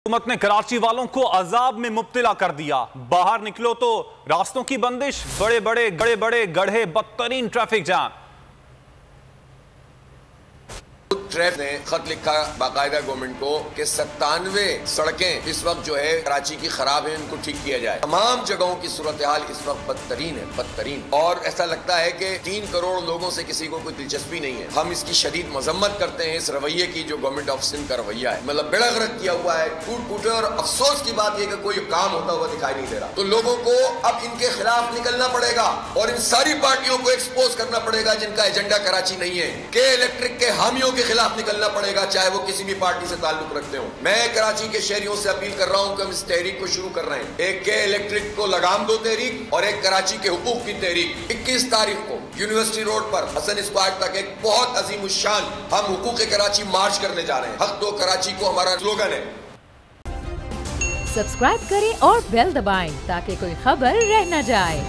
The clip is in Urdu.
حکومت نے کراچی والوں کو عذاب میں مبتلا کر دیا۔ باہر نکلو تو راستوں کی بندش، بڑے بڑے گڑھے، بدترین ٹریفک جام۔ ٹریف نے خط لکھا باقاعدہ گورنمنٹ کو کہ 97 سڑکیں اس وقت جو ہے کراچی کی خراب ہیں، ان کو ٹھیک کیا جائے۔ تمام جگہوں کی صورتحال اس وقت بدترین ہے، بدترین، اور ایسا لگتا ہے کہ 3 کروڑ لوگوں سے کسی کو کوئی دلچسپی نہیں ہے۔ ہم اس کی شدید مذمت کرتے ہیں، اس رویے کی جو گورنمنٹ آف سندھ کا رویہ ہے، مطلب بیڑا غرق کیا ہوا ہے، ٹوٹ پھوٹے، اور افسوس کی بات یہ کہ کوئی کام ہوتا ہوا دکھائی نہیں دے رہا۔ تو لوگوں کو اب ان کے خلاف نکلنا پڑے گا اور ان ساری پارٹیوں کو ایکسپوز کرنا پڑے گا جن کا ایجنڈا کراچی نہیں ہے، کہ الیکٹرک کے حامیوں کے خلاف نکلنا پڑے گا، چاہے وہ کسی بھی پارٹی سے تعلق رکھتے ہوں۔ میں کراچی کے شہریوں سے اپیل کر رہا ہوں کہ ہم اس تحریک کو شروع کر رہے ہیں، ایک کے الیکٹرک کو لگام دو تحریک، اور ایک کراچی کے حقوق کی تحریک۔ 21 تاریخ کو یونیورسٹی روڈ پر حسن اسکوائر تک ایک بہت عظیم الشان ہم حقوق کراچی مارچ کرنے جا رہے ہیں۔ حق دو کراچی کو ہمارا سلوگن ہے۔ سبسکرائب کریں اور بیل دبائیں تاکہ کوئی خبر رہ نہ جائے۔